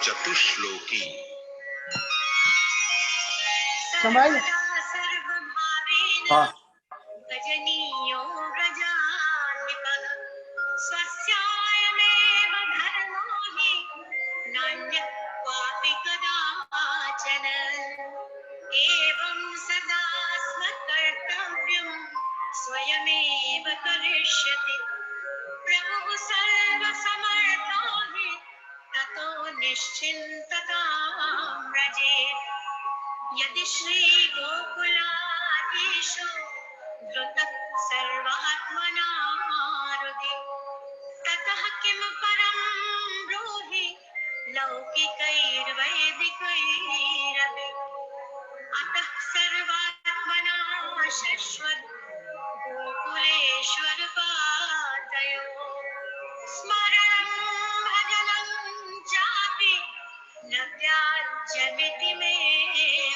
चतुश्लोकी समझ हाँ गजनीयो व्रजाधिपः स्वस्यायमेव धर्मो हि नान्यः क्वापि कदाचन एवं सदा स्वकर्तव्यं स्वयमेव करिष्यति प्रभुः सर्वसमर्थो हि ततो निश्चिन्ततां व्रजेत् यदि श्रीगोकुलाधीशो धृतः सर्वात्मनारुदि ततः किं परं ब्रूहि लौकिकैर्वैदिकैरपि अतः सर्वात्मना शश्वत् गोकुलेश्वर पादयो स्मरणं भजनं चापि न त्याज्यमिति मे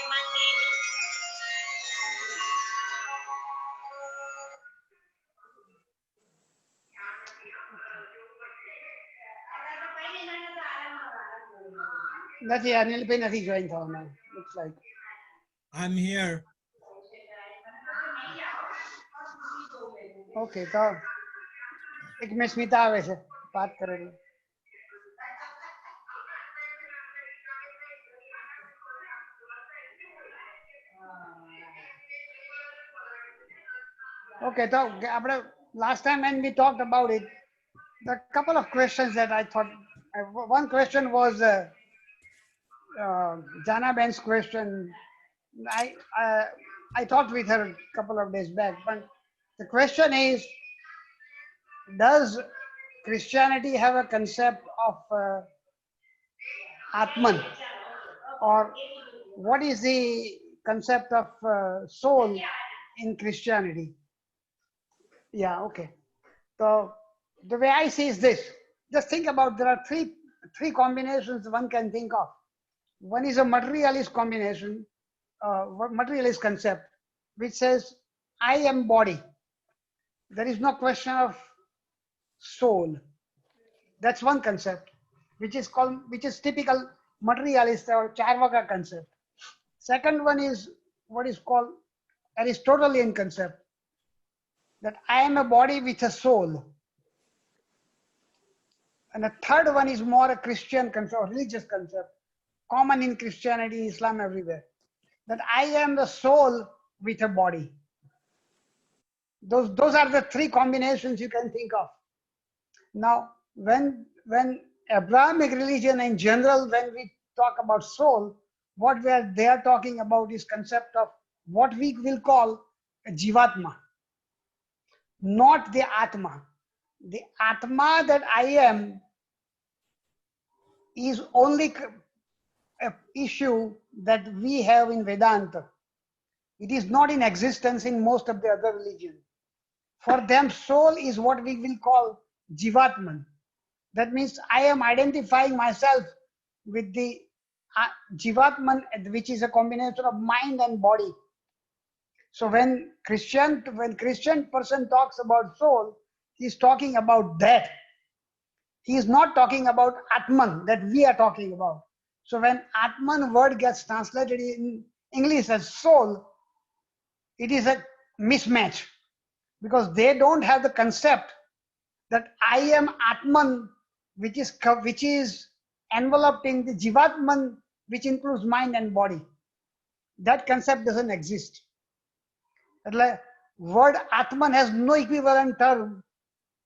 मतिः નથી અનિલભાઈ નથી જોઈન થવાના looks like. I'm here. Okay તો એક મિનિટ સ્મિતા આવે છે વાત કરેલી. Okay, so last time when we talked about it, the couple of questions that I thought, one question was Jana Ben's question. I talked with her a couple of days back, but the question is, does Christianity have a concept of Atman, or what is the concept of soul in Christianity? Yeah, okay. So the way I see is this. Just think about, there are three combinations one can think of. One is a materialist combination, materialist concept, which says, I am body. There is no question of soul. That's one concept, which is typical materialist or Charvaka concept. Second one is what is called Aristotelian concept, that I am a body with a soul. And the third one is more a Christian concept, or religious concept, common in Christianity, Islam, everywhere, that I am the soul with a body. Those are the three combinations you can think of. Now, when Abrahamic religion in general, when we talk about soul, what they are talking about is concept of what we will call a Jivatma, not the Atma. The Atma that I am is only an issue that we have in Vedanta. It is not in existence in most of the other religions. For them, soul is what we will call Jivatman. That means I am identifying myself with the Jivatman, which is a combination of mind and body. So when Christian person talks about soul, he is talking about that. He is not talking about Atman that we are talking about. So when Atman word gets translated in English as soul, it is a mismatch, because they don't have the concept that I am Atman, which is enveloped in the Jivatman, which includes mind and body. That concept doesn't exist. The word Atman has no equivalent term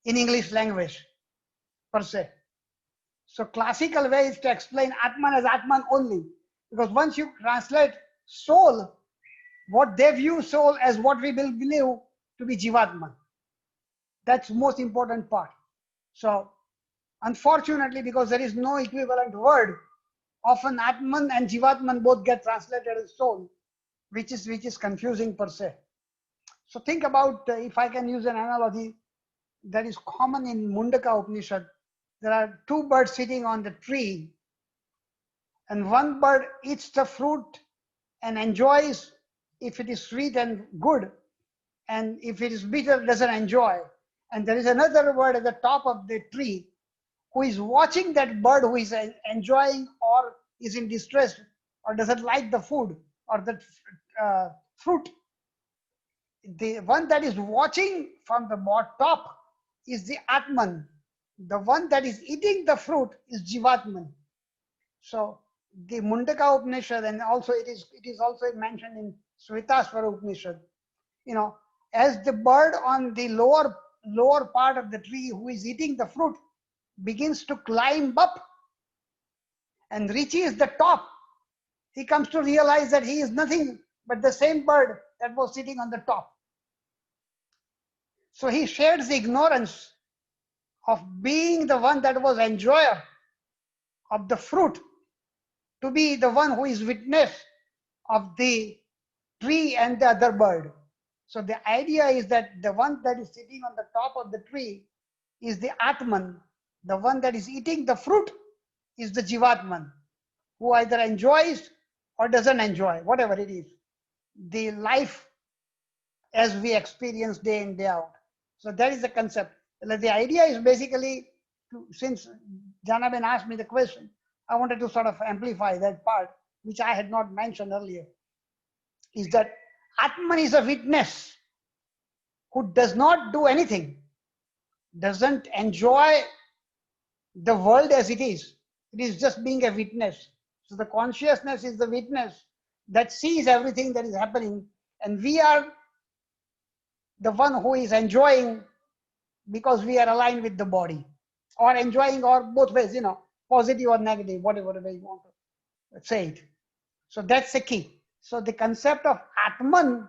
in English language per se. So classical way is to explain Atman as Atman only, because once you translate soul, what they view soul as what we will believe to be Jivatman. That's the most important part. So unfortunately, because there is no equivalent word, often Atman and Jivatman both get translated as soul, which is confusing per se. So think about, if I can use an analogy that is common in Mundaka Upanishad, there are two birds sitting on the tree, and one bird eats the fruit and enjoys if it is sweet and good, and if it is bitter, doesn't enjoy. And there is another bird at the top of the tree, who is watching that bird who is enjoying or is in distress or doesn't like the food or the fruit. The one that is watching from the top is the Atman. The one that is eating the fruit is Jivatman. So the Mundaka Upanishad, and also it is also mentioned in Svetasvara Upanishad. You know, as the bird on the lower part of the tree who is eating the fruit begins to climb up and reaches the top, he comes to realize that he is nothing but the same bird that was sitting on the top. So he shares the ignorance of being the one that was enjoyer of the fruit to be the one who is witness of the tree and the other bird. So the idea is that the one that is sitting on the top of the tree is the Atman. The one that is eating the fruit is the Jivatman, who either enjoys or doesn't enjoy, whatever it is, the life as we experience day in, day out. So that is the concept. The idea is basically, since Janaben asked me the question, I wanted to sort of amplify that part, which I had not mentioned earlier, is that Atman is a witness who does not do anything, doesn't enjoy the world as it is. It is just being a witness. So the consciousness is the witness that sees everything that is happening, and we are the one who is enjoying because we are aligned with the body, or enjoying, or both ways, you know, positive or negative, whatever way you want to say it. So that's the key. So the concept of Atman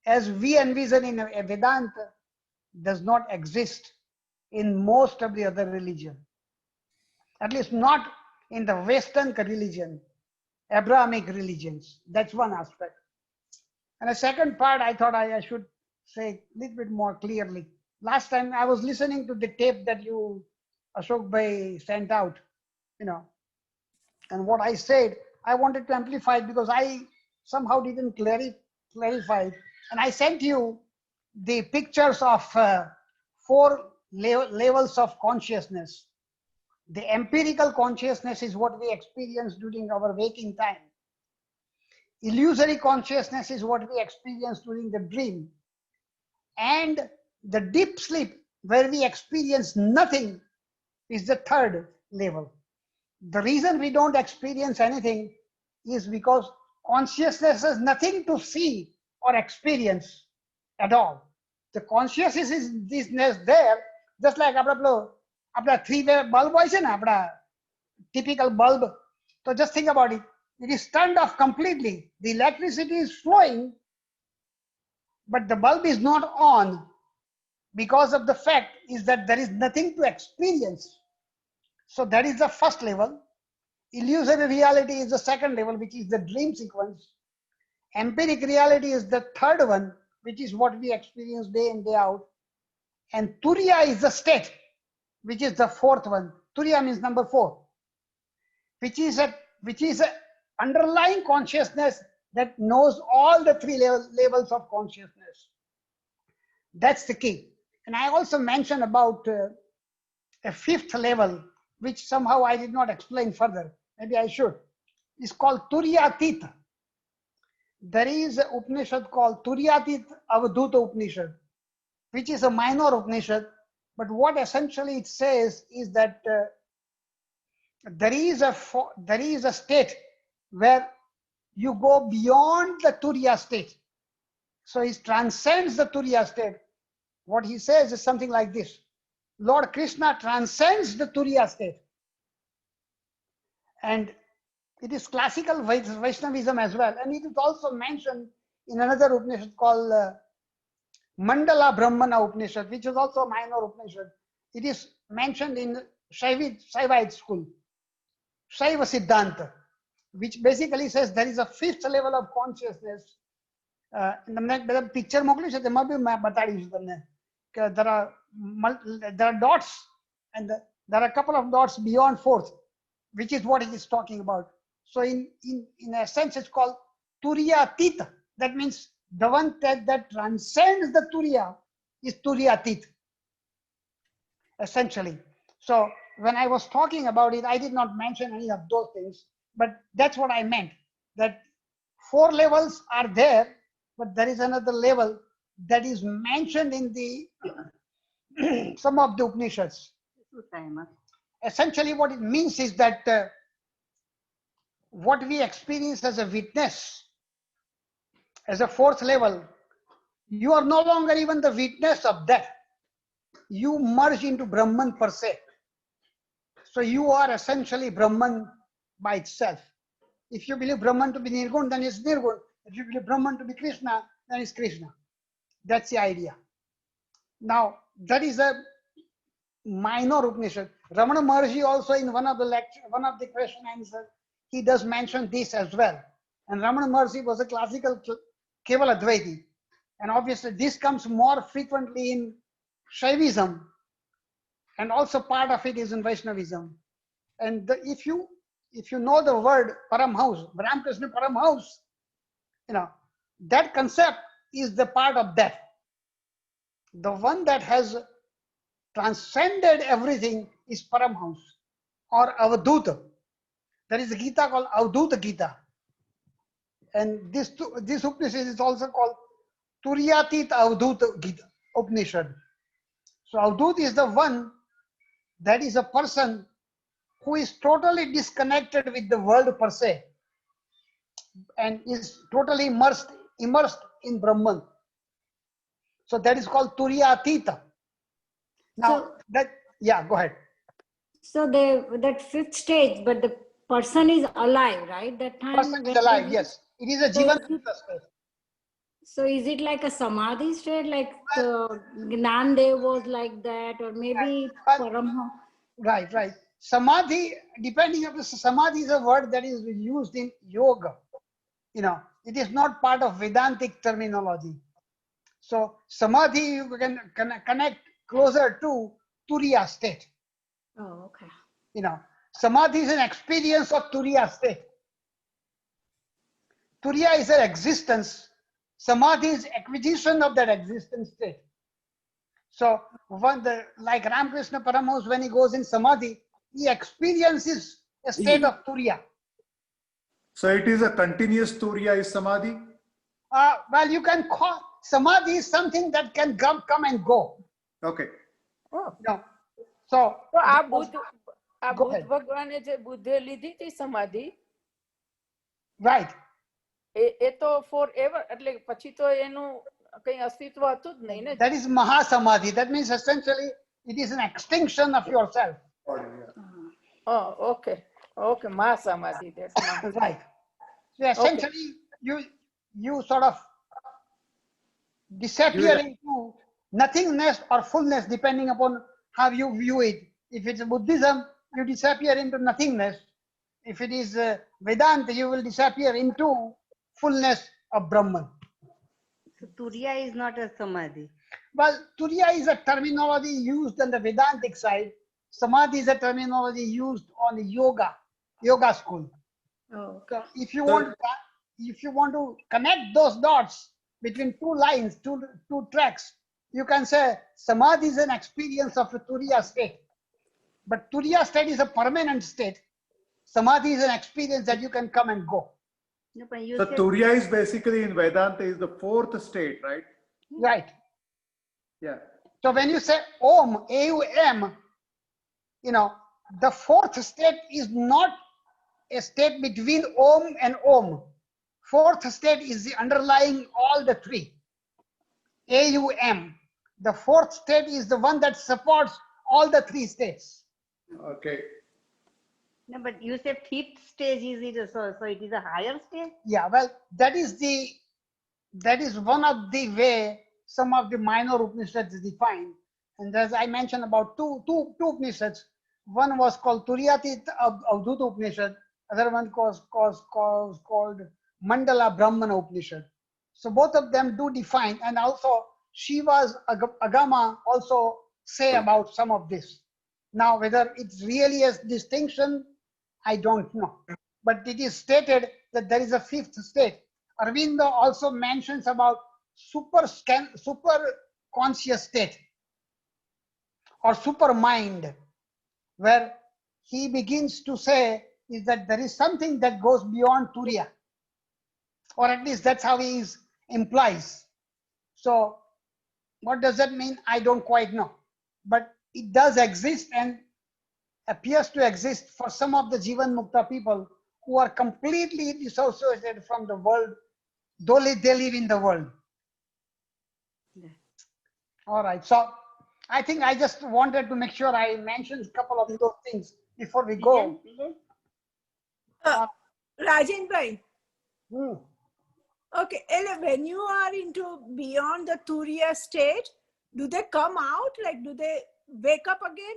as we envision in a Vedanta does not exist in most of the other religion, at least not in the Western religion, Abrahamic religions. That's one aspect. And the second part, I thought I should say a little bit more clearly. Last time I was listening to the tape that you, Ashok Bhai, sent out, you know, and what I said, I wanted to amplify it because I somehow didn't clarify it. And I sent you the pictures of four levels of consciousness. The empirical consciousness is what we experience during our waking time. Illusory consciousness is what we experience during the dream. And the deep sleep, where we experience nothing, is the third level. The reason we don't experience anything is because consciousness has nothing to see or experience at all. The consciousness is there, just like આપણા 3-way bulb હોય છે ને, આપણા typical bulb. So just think about it. It is turned off completely. The electricity is flowing, but the bulb is not on because of the fact is that there is nothing to experience. So that is the first level. Illusory reality is the second level, which is the dream sequence. Empiric reality is the third one, which is what we experience day in, day out. And Turiya is the state, which is the fourth one. Turiya means number 4, which is a underlying consciousness that knows all the 3 levels of consciousness. That's the key. And I also mentioned about a 5th level, which somehow I did not explain further. Maybe I should. It's called Turyatit. There is an Upanishad called Turyatit Avadhuta Upanishad, which is a minor Upanishad. But what essentially it says is that there is a state where you go beyond the Turiya state. So he transcends the Turiya state. What he says is something like this: Lord Krishna transcends the Turiya state. And it is classical Vaishnavism as well. And it is also mentioned in another Upanishad called Mandala Brahmana Upanishad, which is also a minor Upanishad. It is mentioned in Shaivite school, Shaiva Siddhanta, which basically says there is a 5th level of consciousness. The picture મોકલી છે તેમાં બી મેં બતાડી છું તમને કે there are dots, and there are a couple of dots beyond 4th, which is what it is talking about. So in a sense, it's called Turyatit. That means the one that transcends the Turiya is Turyatit, essentially. So when I was talking about it, I did not mention any of those things, but that's what I meant, that 4 levels are there, but there is another level that is mentioned in the some of the Upanishads. Essentially, what it means is that what we experience as a witness, as a 4th level, you are no longer even the witness of that. You merge into Brahman per se. So you are essentially Brahman by itself. If you believe Brahman to be Nirgun, then it's Nirgun. If you believe Brahman to be Krishna, then it's Krishna. That's the idea. Now, that is a minor Upanishad. Ramana Maharshi also in one of the question answers, he does mention this as well. And Ramana Maharshi was a classical Keval Advaiti. And obviously this comes more frequently in Shaivism, and also part of it is in Vaishnavism. And if you know the word Paramhouse, Ramakrishna Paramhouse, that concept is the part of that. The one that has transcended everything is Paramhouse or Avadhuta. There is a Gita called Avadhuta Gita. And this Upanishad is also called Turyatit Avadhuta Gita Upanishad. So Avadhuta is the one that is a person who is totally disconnected with the world per se and is totally immersed in Brahman. So that is called Turyatita. Now go ahead. So that 5th stage, but the person is alive, right? That time Person is alive, yes. It is a Jivan state. So is it like a Samadhi state, like Gnandev was like that, or maybe Paramha? Right. Samadhi, depending on the Samadhi is a word that is used in yoga. It is not part of Vedantic terminology. So Samadhi you can connect closer to Turiya state. Oh, okay. Samadhi is an experience of Turiya state. Turiya is an existence. Samadhi is acquisition of that existence state. So like Ramakrishna Paramahansa, when he goes in Samadhi, he experiences a state of Turiya. So it is a continuous Turiya is Samadhi? Well, you can call Samadhi is something that can come and go. Okay. Oh. No. So આ બુદ્ધ ભગવાને જે બુદ્ધે લીધી હતી સમાધિ right. એ તો four ever, એટલે પછી તો એનું કઈ અસ્તિત્વ હતું જ નહીં ને. That is Mahasamadhi. That means essentially it is an extinction of yourself. Oh, okay. Mahasamadhi. Right. So essentially you sort of disappear into nothingness or fullness depending upon how you view it. If it's Buddhism, you disappear into nothingness. If it is Vedanta, you will disappear into fullness of Brahman. So Turiya is not a Samadhi. Well, Turiya is a terminology used on the Vedantic side. Samadhi is a terminology used on the yoga school. Oh. So if you want to connect those dots between two lines, two tracks, you can say Samadhi is an experience of a Turiya state. But Turiya state is a permanent state. Samadhi is an experience that you can come and go. No, so Turiya is basically in Vedanta is the 4th state, right? Right. Yeah. So when you say Om, A-U-M, the 4th state is not a state between Om and Om. 4th state is the underlying all the 3. A-U-M. The 4th state is the one that supports all the 3 states. Okay. No, but you say 5th stage is it, so it is a higher stage? Yeah, well, that is one of the way some of the minor Upanishads define. And as I mentioned about two Upanishads, one was called Turyatit Avadhuta Upanishad, other one was called Mandala Brahmana Upanishad. So both of them do define, and also Shiva's Agama also say about some of this. Now, whether it's really a distinction, I don't know. But it is stated that there is a 5th state. Aurobindo also mentions about super conscious state or super mind. where he begins to say is that there is something that goes beyond Turiya, or at least that's how he implies. So what does that mean? I don't quite know, but it does exist and appears to exist for some of the Jivan Mukta people who are completely dissociated from the world, though they live in the world. All right, so I think I just wanted to make sure I mentioned a couple of those things before we go. Rajan bhai, Hmm. okay, when you are into beyond the Turiya state, do they come out? Like, do they wake up again?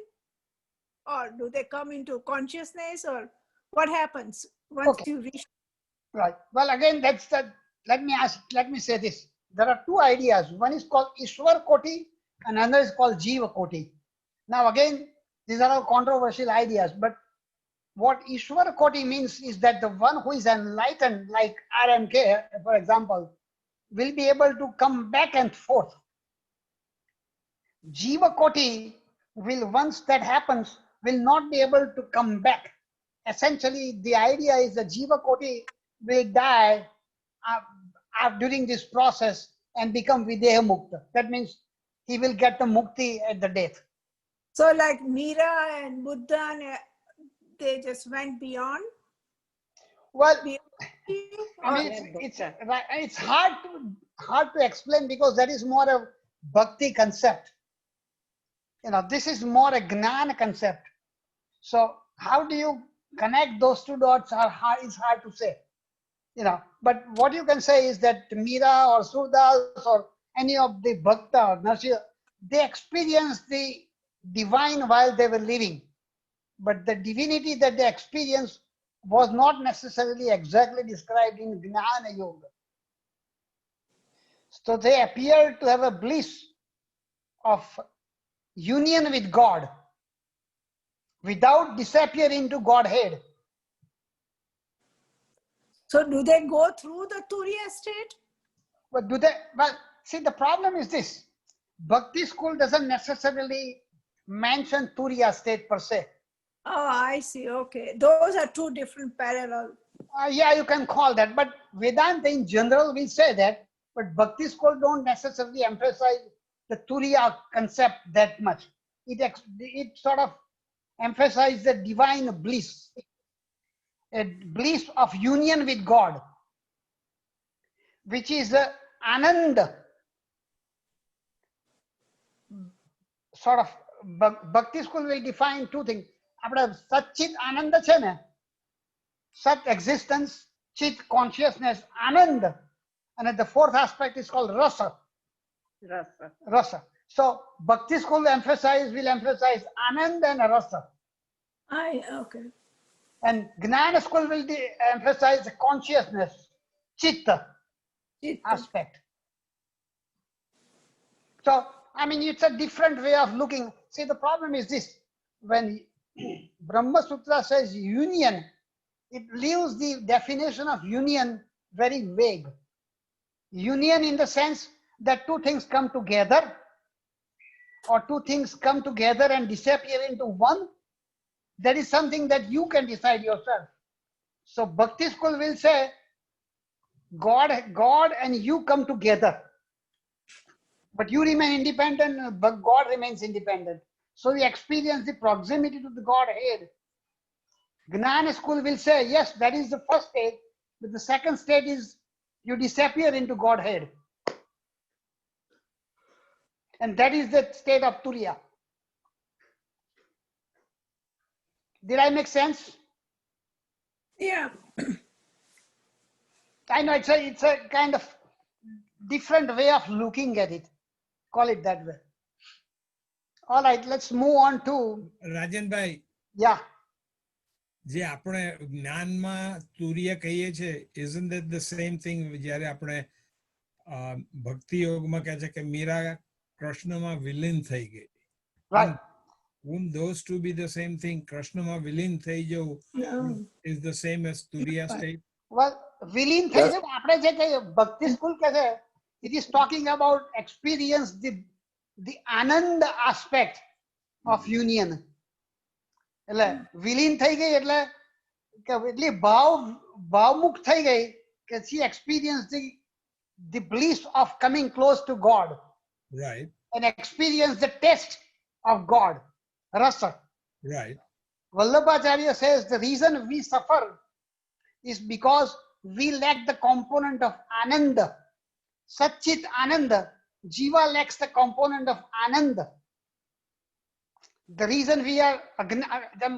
Or do they come into consciousness? Or what happens once Okay. you reach? Right. Well, again, that's the. Let me say this. There are two ideas. One is called Ishwar Koti, and another is called Jiva Koti. Now, again, these are all controversial ideas, but what Ishwar Koti means is that the one who is enlightened, like RMK, for example, will be able to come back and forth. Jiva Koti will, once that happens, will not be able to come back. Essentially, the idea is that Jiva Koti will die during this process and become Videha Mukta. That means he will get the Mukti at the death. So, like Meera and Buddha, they just went beyond. Well, beyond you, I or- mean, it's hard to explain because that is more a bhakti concept. You know, this is more a gnana concept. So how do you connect those two dots is hard to say. You know, but what you can say is that Meera or Surdas or any of the Bhakta or Narsiya, they experienced the divine while they were living. But the divinity that they experienced was not necessarily exactly described in Gnana Yoga. So they appear to have a bliss of union with God without disappearing to Godhead. so do they go through the Turiya state? But do they? Well, see, the problem is this. Bhakti school doesn't necessarily mention Turiya state per se. Oh, I see. Okay. Those are two different parallel. Yeah, you can call that. But Vedanta in general will say that. But Bhakti school don't necessarily emphasize the Turiya concept that much. It sort of emphasizes the divine bliss, a bliss of union with God, which is the Ananda. Sort of Bhakti school will define two things. આપણે સચ્ચિત આનંદ છે ને, સત existence, chit consciousness, anand, and the fourth aspect is called rasa. Rasa. So Bhakti school will emphasize anand and rasa, Okay. and Gnana school will emphasize consciousness, chitta aspect. So I mean, it's a different way of looking. See, the problem is this: when Brahma Sutra says union, it leaves the definition of union very vague. Union in the sense that two things come together, or two things come together and disappear into one. That is something that you can decide yourself. So Bhakti school will say God and you come together, but you remain independent, but God remains independent. So we experience the proximity to the Godhead. Gnana school will say, yes, that is the first stage, but the second stage is you disappear into Godhead. And that is the state of Turiya. Did I make sense? Yeah. I know it's a kind of different way of looking at it. Call it that way. All right, let's move on to, રાજન ભાઈ yeah. જે આપણે જ્ઞાનમાં તુર્ય કહીએ છે, isn't that the same thing જ્યારે આપણે ભક્તિ યોગમાં કહે છે કે મીરા કૃષ્ણમાં વિલીન થઈ ગઈ? Right. Wouldn't those two be the same thing? કૃષ્ણમાં વિલીન થઈ જવું is the same as તુર્ય state? Well, વિલીન થઈ જવું, આપણે જે કહીએ ભક્તિ સ્કૂલ કહે છે, it is talking about experience the anand aspect of union. એટલે વિલીન થઈ ગઈ એટલે એટલી ભાવમુક્ત થઈ ગઈ કે she experienced the bliss of coming close to God Right. and experienced the taste of God, rasa. Right. Vallabhacharya says the reason we suffer is because we lack the component of ananda. Satchit ananda. Jiva lacks the component of ananda. The reason we are, the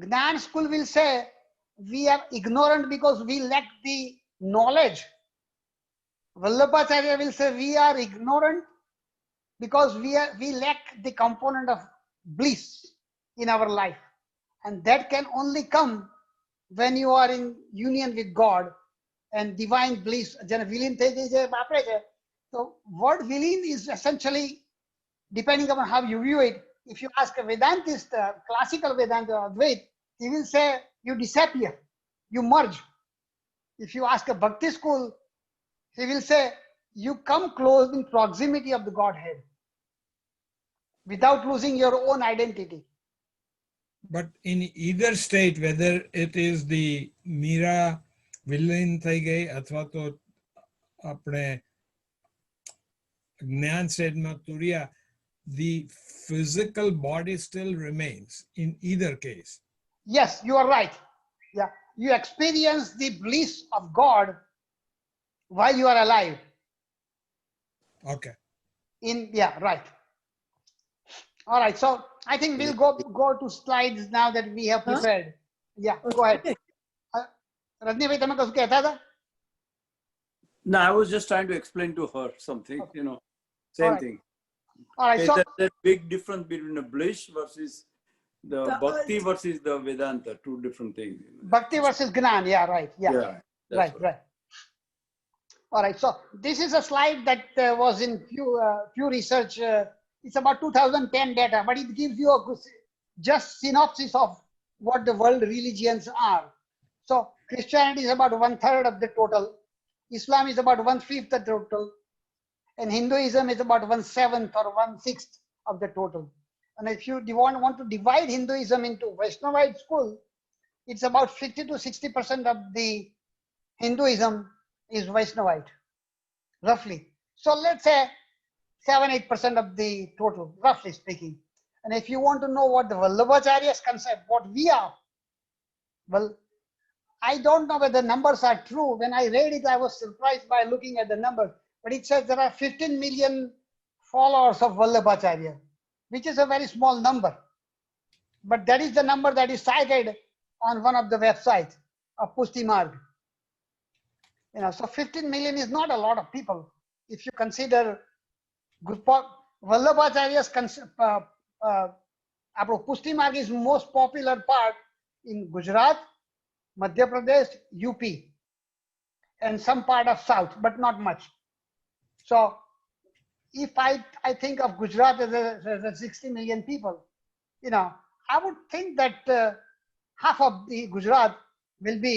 Gnan school will say we are ignorant because we lack the knowledge. Vallabhacharya will say we are ignorant because we lack the component of bliss in our life. And that can only come when you are in union with God and divine bliss. So word villain is essentially, depending upon how you view it, if you ask a Vedantist, classical Vedanta or Advait, he will say you disappear, you merge. If you ask a Bhakti school, he will say you come close in proximity of the Godhead without losing your own identity. But in either state, whether it is the Mira villain થઈ ગઈ અથવા તો આપણે જ્ઞાન સ્ટેટમાં તુર્યા, the physical body still remains in either case. Yes, you are right. Yeah, you experience the bliss of God while you are alive. Okay. Right. All right, so I think we'll go to slides now that we have prepared. Yeah, go ahead. Rajni bhai, તમે કશું કહેતા હતા? No, I was just trying to explain to her something, same Alright. thing. All right, so There's a big difference between the bliss versus the bhakti versus the Vedanta, two different things. Bhakti versus Gnan, yeah, right, yeah, that's right. All right, so this is a slide that was in Pew Research. It's about 2010 data, but it gives you a just synopsis of what the world religions are. So Christianity is about 1/3 of the total, Islam is about 1/5 of the total, and Hinduism is about 1/7 or 1/6 of the total. And if you want to divide Hinduism into Vaishnavite school, it's about 50 to 60% of the Hinduism is Vaishnavite, roughly. So let's say 7-8% of the total, roughly speaking. And if you want to know what the Vallabhacharya's concept, what we are, well, I don't know whether the numbers are true. When I read it, I was surprised by looking at the number. But it says there are 15 million followers of Vallabhacharya, which is a very small number. But that is the number that is cited on one of the websites of Pushti Marg. So 15 million is not a lot of people. If you consider Vallabhacharya's Pushti Marg is most popular part in Gujarat, Madhya Pradesh, UP, and some part of South, but not much. So if I think of Gujarat as 60 million people, I would think that half of the Gujarat will be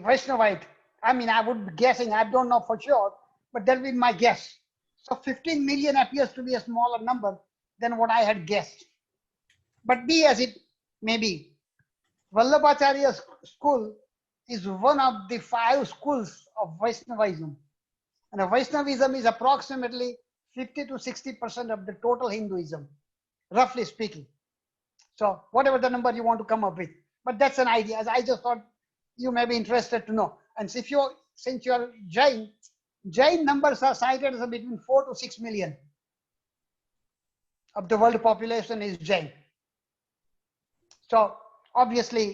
Vaishnavite. I mean, I would be guessing, I don't know for sure, but that will be my guess. So 15 million appears to be a smaller number than what I had guessed. But be as it may be, Vallabhacharya's school is one of the 5 schools of Vaishnavism. And Vaishnavism is approximately 50 to 60% of the total Hinduism, roughly speaking. So whatever the number you want to come up with. But that's an idea. As I just thought you may be interested to know. And since you are Jain numbers are cited as between 4 to 6 million of the world population is Jain. So obviously,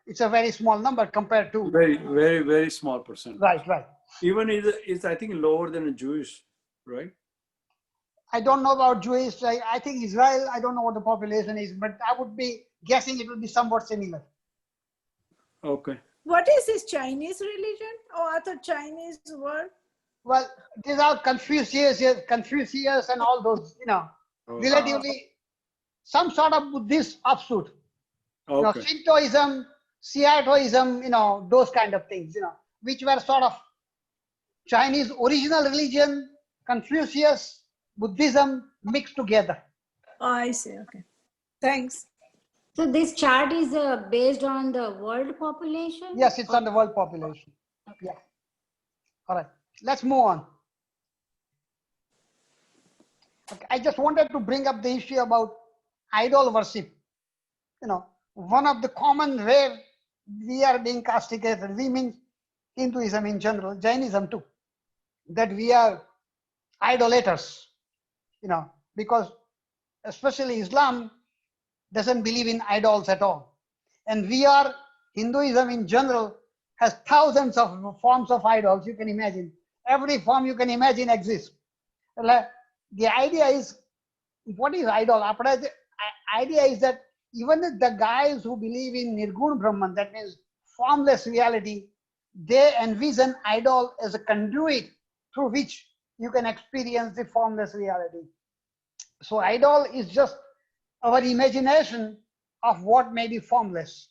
it's a very small number compared to Very, very, very small percent. Right. Even is I think lower than a Jewish, right? I don't know about Jewish. I think Israel, I don't know what the population is, but I would be guessing it will be somewhat similar. Okay. What is this Chinese religion? Oh, I thought Chinese word. Well, these are Confucius and all those, relatively some sort of Buddhist offshoot. Okay. Shintoism, Seatoism, those kind of things, which were sort of Chinese original religion, Confucius, Buddhism mixed together. Oh, I see. Okay. Thanks. So this chart is based on the world population? Yes, it's on the world population. Okay. Yeah. All right. Let's move on. Okay. I just wanted to bring up the issue about idol worship. You know, one of the common way we are being castigated, we mean Hinduism in general, Jainism too, that we are idolaters, you know, because especially Islam doesn't believe in idols at all. And we are, Hinduism in general has thousands of forms of idols, you can imagine. Every form you can imagine exists. The idea is, what is idol? The idea is that even the guys who believe in Nirgun Brahman, that means formless reality, they envision idol as a conduit through which you can experience the formless reality. So idol is just our imagination of what may be formless.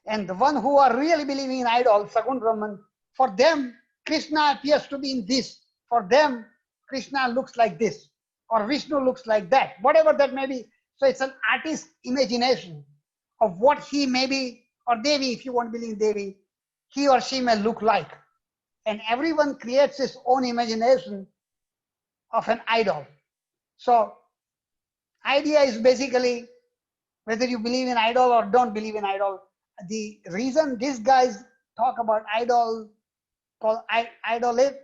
And the one who are really believing in idol, Sagun Brahman, for them, Krishna appears to be in this. For them, Krishna looks like this, or Vishnu looks like that, whatever that may be. So it's an artist's imagination of what he may be, or Devi, if you want to believe Devi, he or she may look like. And everyone creates his own imagination of an idol. So idea is basically whether you believe in idol or don't believe in idol. The reason these guys talk about idol, call idolate,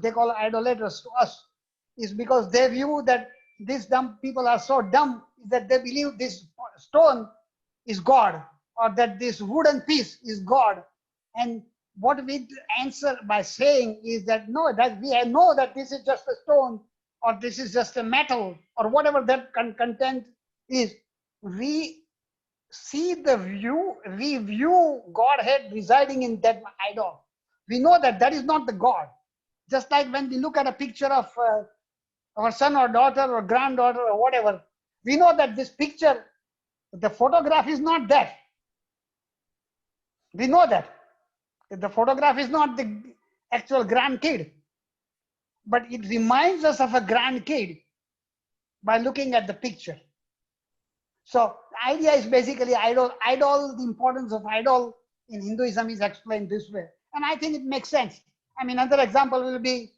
they call idolaters to us, is because they view that these dumb people are so dumb that they believe this stone is God, or that this wooden piece is God. And what we answer by saying is that no, that we know that this is just a stone, or this is just a metal, or whatever that content is. We see we view Godhead residing in that idol. We know that that is not the God. Just like when we look at a picture of our son or daughter or granddaughter or whatever, we know that this picture, the photograph is not that. We know that. The photograph is not the actual grandkid, but it reminds us of a grandkid by looking at the picture. So the idea is basically idol. The importance of idol in Hinduism is explained this way. And I think it makes sense. I mean, another example will be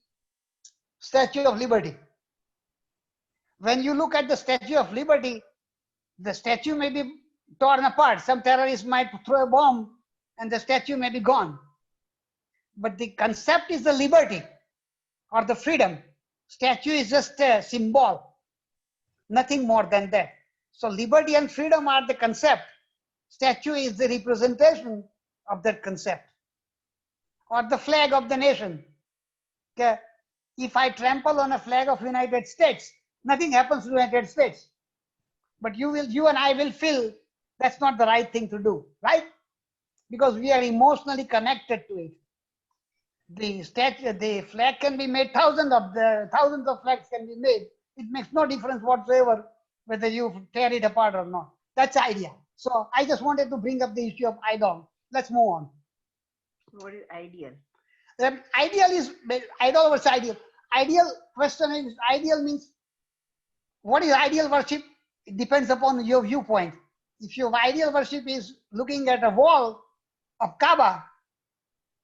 Statue of Liberty. When you look at the Statue of Liberty, the statue may be torn apart. Some terrorist might throw a bomb and the statue may be gone. But the concept is the liberty or the freedom. Statue is just a symbol, nothing more than that. So liberty and freedom are the concept. Statue is the representation of that concept. Or the flag of the nation. Okay. If I trample on a flag of United States, nothing happens to United States. But you and I will feel that's not the right thing to do, right? Because we are emotionally connected to it. The flag can be made, thousands of flags can be made. It makes no difference whatsoever whether you tear it apart or not. That's the idea. So I just wanted to bring up the issue of idol. Let's move on. What is ideal? Ideal is idol versus ideal. Ideal question is, ideal means, what is ideal worship? It depends upon your viewpoint. If your ideal worship is looking at a wall of Kaaba,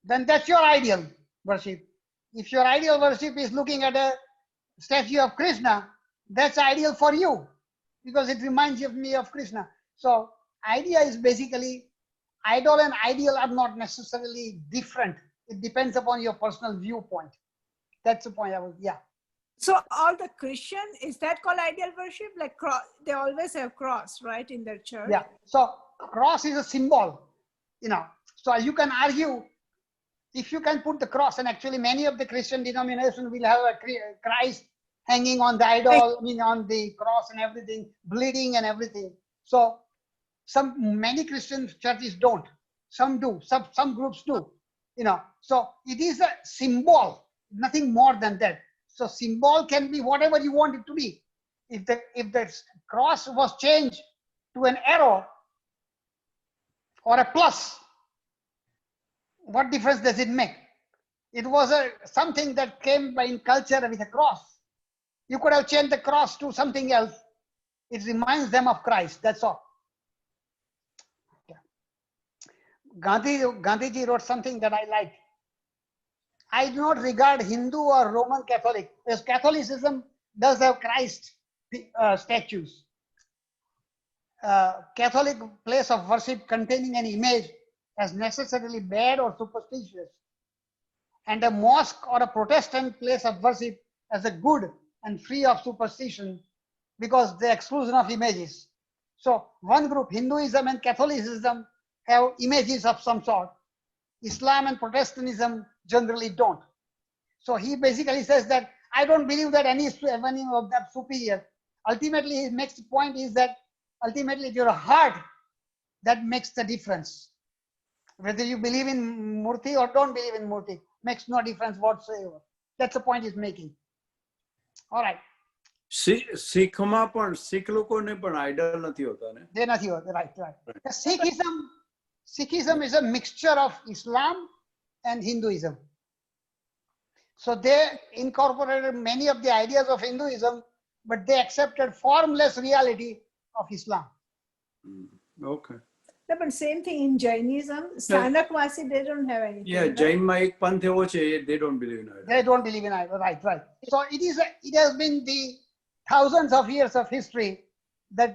then that's your ideal worship. If your ideal worship is looking at a statue of Krishna, that's ideal for you because it reminds me of Krishna. So idea is basically, idol and ideal are not necessarily different. It depends upon your personal viewpoint. That's the point yeah. So all the Christian, is that called ideal worship? Like they always have cross, right, in their church? Yeah. So cross is a symbol, So you can argue if you can put the cross, and actually many of the Christian denominations will have a Christ hanging on the idol, on the cross and everything, bleeding and everything. So many Christian churches don't. Some do. Some groups do. So it is a symbol, nothing more than that. So symbol can be whatever you want it to be. If the cross was changed to an arrow or a plus, what difference does it make? It was something that came by in culture with a cross. You could have changed the cross to something else, It reminds them of Christ. That's all. Gandhiji wrote something that I like. I do not regard Hindu or Roman Catholic, because Catholicism does have Christ statues. Catholic place of worship containing an image as necessarily bad or superstitious, and a mosque or a Protestant place of worship as a good and free of superstition, because the exclusion of images. So one group, Hinduism and Catholicism, have images of some sort. Islam and Protestantism generally don't. So he basically says that I don't believe that any of them superior. Ultimately, his next point is that ultimately your heart that makes the difference. Whether you believe in Murti or don't believe in Murti makes no difference whatsoever. That's the point he's making. All right. શીખમાં પણ શીખ લોકોને પણ idol નથી હોતા ને. They નથી હોતા. Right. Sikhism is a mixture of Islam and Hinduism. So they incorporated many of the ideas of Hinduism, but they accepted formless reality of Islam. Okay. No, but same thing in Jainism. Sthanakvasi, they don't have anything. Yeah, right? જૈનમાં એક પંથ એવો છે, they don't believe in it. They don't believe in either. Right. So it has been the thousands of years of history that